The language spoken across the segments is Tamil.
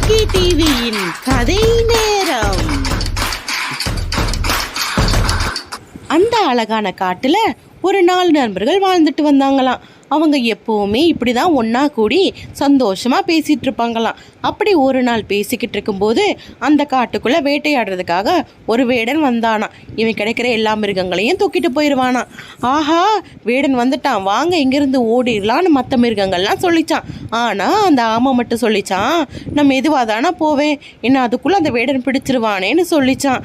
ஜோக்கி டிவியின் கதை நேரம். அந்த அழகான காட்டுல ஒரு 4 நண்பர்கள் வாழ்ந்துட்டு வந்தாங்களாம். அவங்க எப்போவுமே இப்படி தான் ஒன்றா கூடி சந்தோஷமாக பேசிகிட்டு இருப்பாங்களாம். அப்படி ஒரு நாள் பேசிக்கிட்டு இருக்கும்போது அந்த காட்டுக்குள்ளே வேட்டையாடுறதுக்காக ஒரு வேடன் வந்தானா. இவன் கிடைக்கிற எல்லா மிருகங்களையும் தூக்கிட்டு போயிடுவானா. ஆஹா, வேடன் வந்துட்டான், வாங்க இங்கேருந்து ஓடிடலான்னு மற்ற மிருகங்கள்லாம் சொல்லிச்சான். ஆனால் அந்த ஆமை மட்டும் சொல்லிச்சான், நான் மெதுவாக தானே போவேன், என்ன அதுக்குள்ளே அந்த வேடன் பிடிச்சிருவானேன்னு சொல்லிச்சான்.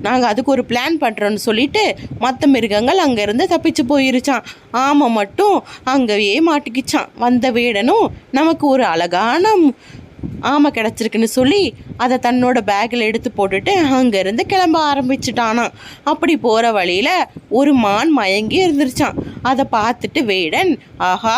நாங்கள் அதுக்கு ஒரு பிளான் பண்ணுறோன்னு சொல்லிட்டு மற்ற மிருகங்கள் அங்கேருந்து தப்பிச்சு போயிருச்சான். ஆமை மட்டும் அங்கேயே மாட்டிக்கிச்சான். வந்த வேடனும் நமக்கு ஒரு அழகான ஆமை கிடச்சிருக்குன்னு சொல்லி அதை தன்னோட பேக்கில் எடுத்து போட்டுட்டு அங்கேருந்து கிளம்ப ஆரம்பிச்சுட்டானா. அப்படி போகிற வழியில் ஒரு மான் மயங்கி இருந்துருச்சான். அதை பார்த்துட்டு வேடன், ஆஹா,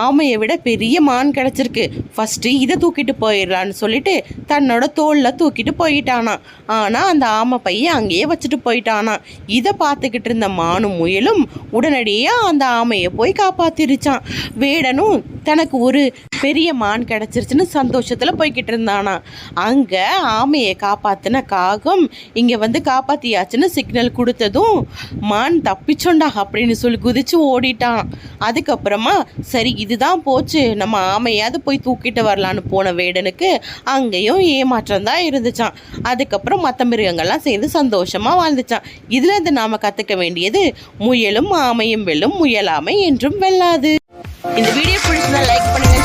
ஆமையை விட பெரிய மான் கிடச்சிருக்கு, ஃபஸ்ட்டு இதை தூக்கிட்டு போயிடலான்னு சொல்லிட்டு தன்னோட தோளில் தூக்கிட்டு போயிட்டானா. ஆனால் அந்த ஆமை பையன் அங்கேயே வச்சுட்டு போயிட்டானா. இதை பார்த்துக்கிட்டு இருந்த மானும் முயலும் உடனடியாக அந்த ஆமையை போய் காப்பாற்றிருச்சான். வேடனும் தனக்கு ஒரு பெரிய மான் கிடச்சிருச்சுன்னு சந்தோஷத்தில் போய்கிட்டு இருந்தானா. அங்கே ஆமையை காப்பாற்றின காகம் இங்கே வந்து காப்பாற்றியாச்சுன்னு சிக்னல் கொடுத்ததும் மான் தப்பிச்சோண்டா அப்படின்னு சொல்லி குதிச்சு ஓடிட்டான். அதுக்கப்புறமா சரி இதுதான் போச்சு, நம்ம ஆமையாவது போய் தூக்கிட்டு வரலான்னு போன வேடனுக்கு அங்கேயும் ஏமாற்றம் தான் இருந்துச்சான். அதுக்கப்புறம் மற்ற மிருகங்கள்லாம் சேர்ந்து சந்தோஷமாக வாழ்ந்துச்சான். இதுல இருந்து நாம் கற்றுக்க வேண்டியது, முயலும் ஆமையும் வெல்லும், முயலாமை என்றும் வெல்லாது. இந்த வீடியோ பிடிச்சதா லைக் பண்ணுங்க.